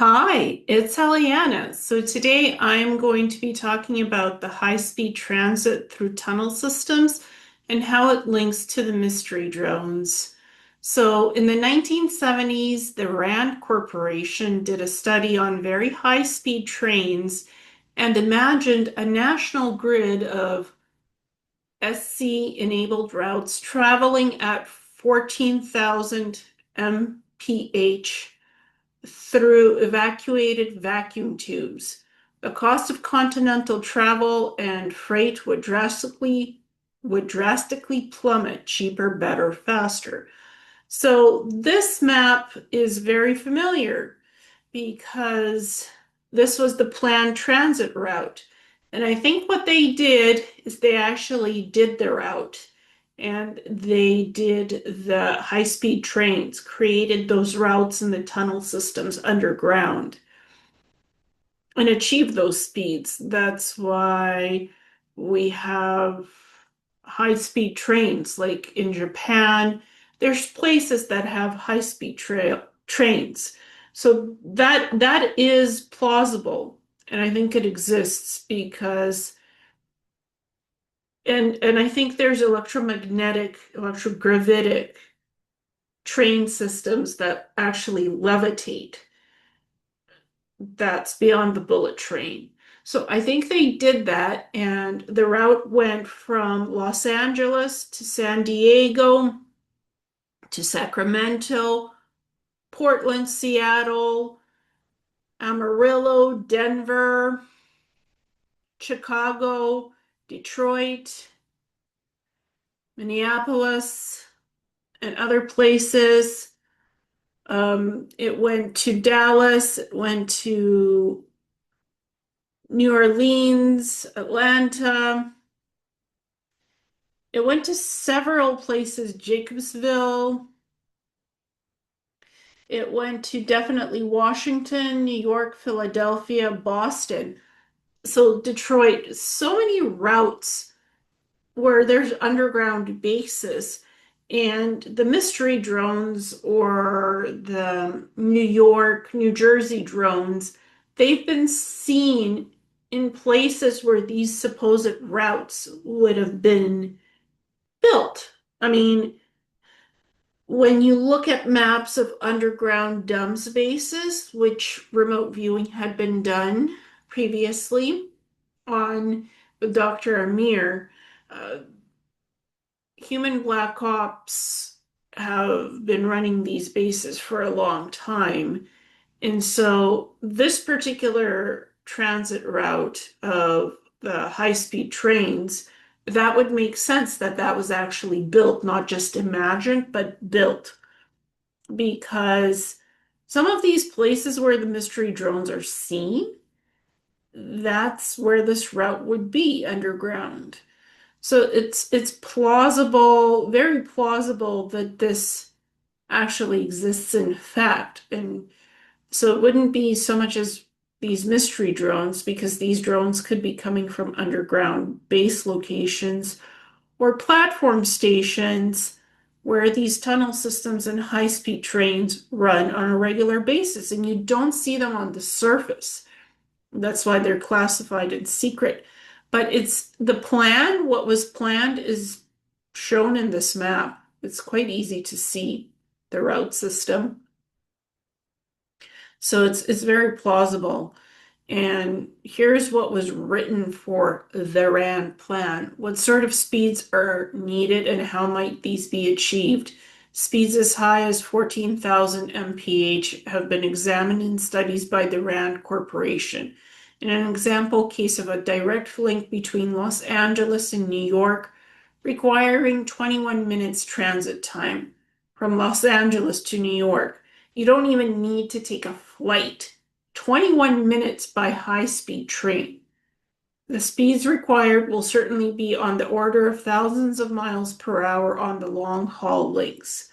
Hi, it's Ileana. So today I'm going to be talking about the high-speed transit through tunnel systems and how it links to the mystery drones. So in the 1970s, the Rand Corporation did a study on very high-speed trains and imagined a national grid of SC-enabled routes traveling at 14,000 mph through evacuated vacuum tubes. The cost of continental travel and freight would drastically plummet. Cheaper, better, faster. So this map is very familiar because this was the planned transit route. And I think what they did is they actually did the route and they did the high-speed trains, created those routes and the tunnel systems underground and achieved those speeds. That's why we have high-speed trains like in Japan. There's places that have high-speed trains. So that is plausible. And I think it exists because and I think there's electrogravitic train systems that actually levitate. That's beyond the bullet train. So I think they did that, and the route went from Los Angeles to San Diego to Sacramento, Portland, Seattle, Amarillo, Denver, Chicago, Detroit, Minneapolis, and other places. It went to Dallas, it went to New Orleans, Atlanta. It went to several places, Jacobsville. It went to definitely Washington, New York, Philadelphia, Boston. So Detroit, so many routes where there's underground bases. And the mystery drones or the New York, New Jersey drones, they've been seen in places where these supposed routes would have been built. I mean, when you look at maps of underground dump bases, which remote viewing had been done previously on Dr. Amir, uh, human black ops have been running these bases for a long time. And so this particular transit route of the high-speed trains, that would make sense that that was actually built, not just imagined, but built. Because some of these places where the mystery drones are seen, that's where this route would be underground. So it's plausible, very plausible that this actually exists in fact. And so it wouldn't be so much as these mystery drones, because these drones could be coming from underground base locations or platform stations where these tunnel systems and high-speed trains run on a regular basis, and you don't see them on the surface. That's why they're classified in secret. But it's the plan, what was planned is shown in this map. It's quite easy to see the route system. So it's very plausible. And here's what was written for the RAND plan. What sort of speeds are needed and how might these be achieved? Speeds as high as 14,000 mph have been examined in studies by the RAND Corporation. In an example case of a direct link between Los Angeles and New York, requiring 21 minutes transit time from Los Angeles to New York. You don't even need to take a flight. 21 minutes by high-speed train. The speeds required will certainly be on the order of thousands of miles per hour on the long-haul links.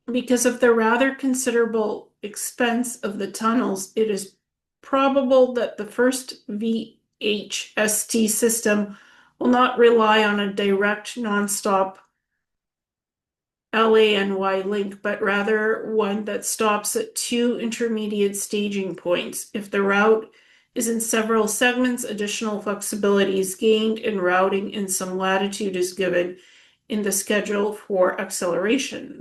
Because of the rather considerable expense of the tunnels, it is probable that the first VHST system will not rely on a direct nonstop LANY link, but rather one that stops at two intermediate staging points. If the route is in several segments, additional flexibility is gained and routing in some latitude is given in the schedule for acceleration.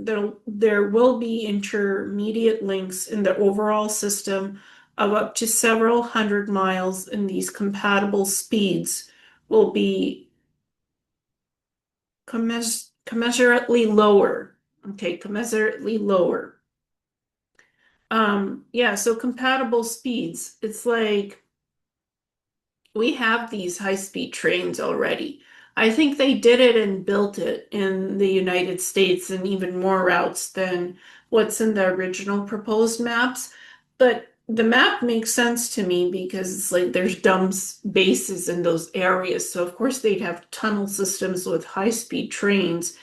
There will be intermediate links in the overall system of up to several hundred miles, and these compatible speeds will be commensurately lower. Okay, commensurately lower. Yeah, so compatible speeds. It's like we have these high-speed trains already. I think they did it and built it in the United States and even more routes than what's in the original proposed maps. But the map makes sense to me because it's like there's dumb bases in those areas. So of course they'd have tunnel systems with high-speed trains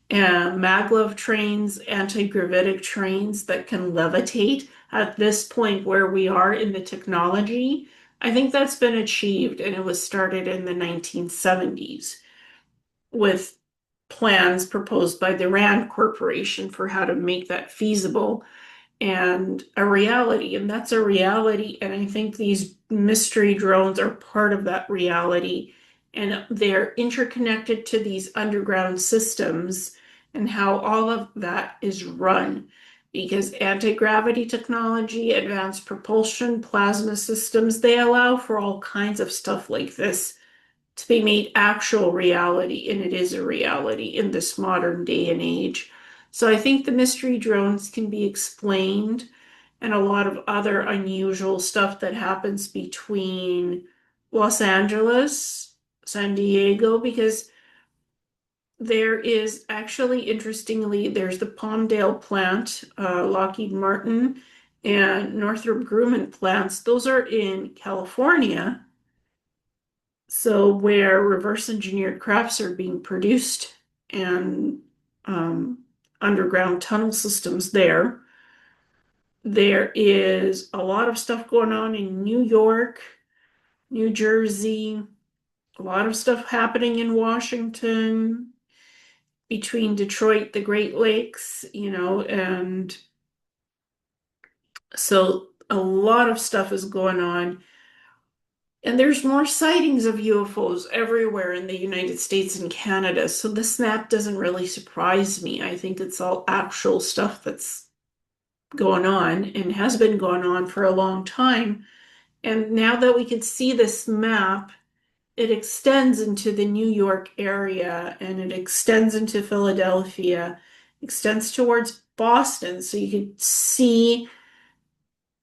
and maglev trains, anti-gravitic trains that can levitate at this point where we are in the technology. I think that's been achieved, and it was started in the 1970s with plans proposed by the Rand Corporation for how to make that feasible and a reality. And that's a reality. And I think these mystery drones are part of that reality. And they're interconnected to these underground systems and how all of that is run. Because anti-gravity technology, advanced propulsion, plasma systems, they allow for all kinds of stuff like this to be made actual reality, and it is a reality in this modern day and age. So I think the mystery drones can be explained and a lot of other unusual stuff that happens between Los Angeles, San Diego, because there is actually, interestingly, there's the Palmdale plant, Lockheed Martin, and Northrop Grumman plants. Those are in California. So where reverse engineered crafts are being produced and underground tunnel systems there. There is a lot of stuff going on in New York, New Jersey, a lot of stuff happening in Washington, between Detroit, the Great Lakes, and so a lot of stuff is going on. And there's more sightings of UFOs everywhere in the United States and Canada. So this map doesn't really surprise me. I think it's all actual stuff that's going on and has been going on for a long time. And now that we can see this map, it extends into the New York area and it extends into Philadelphia, extends towards Boston. So you can see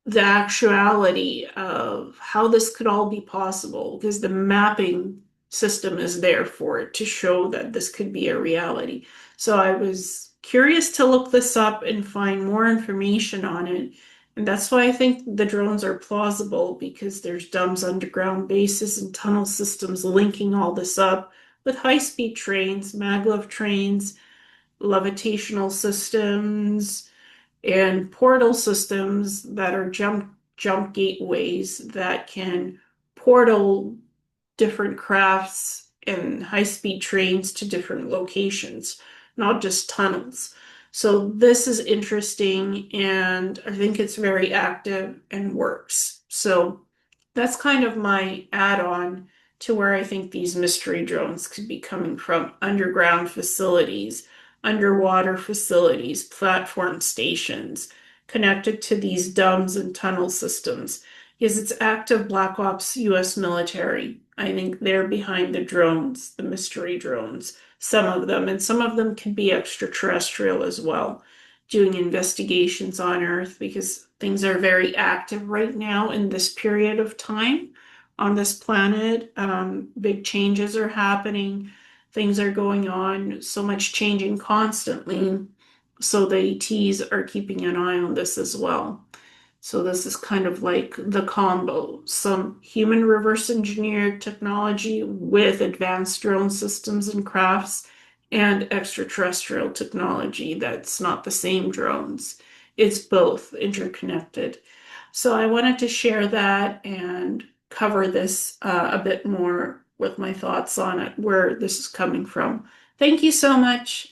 the actuality of how this could all be possible because the mapping system is there for it to show that this could be a reality. So I was curious to look this up and find more information on it. And that's why I think the drones are plausible because there's DUMS underground bases and tunnel systems linking all this up with high-speed trains, maglev trains, levitational systems, and portal systems that are jump gateways that can portal different crafts and high-speed trains to different locations, not just tunnels. So this is interesting, and I think it's very active and works. So that's kind of my add-on to where I think these mystery drones could be coming from: underground facilities, underwater facilities, platform stations connected to these DUMS and tunnel systems. Because it's active Black Ops US military. I think they're behind the drones, the mystery drones, some of them, and some of them can be extraterrestrial as well, doing investigations on Earth because things are very active right now in this period of time on this planet. Big changes are happening, things are going on, so much changing constantly. So the ETs are keeping an eye on this as well. So this is kind of like the combo, some human reverse engineered technology with advanced drone systems and crafts and extraterrestrial technology that's not the same drones. It's both interconnected. So I wanted to share that and cover this a bit more with my thoughts on it, where this is coming from. Thank you so much.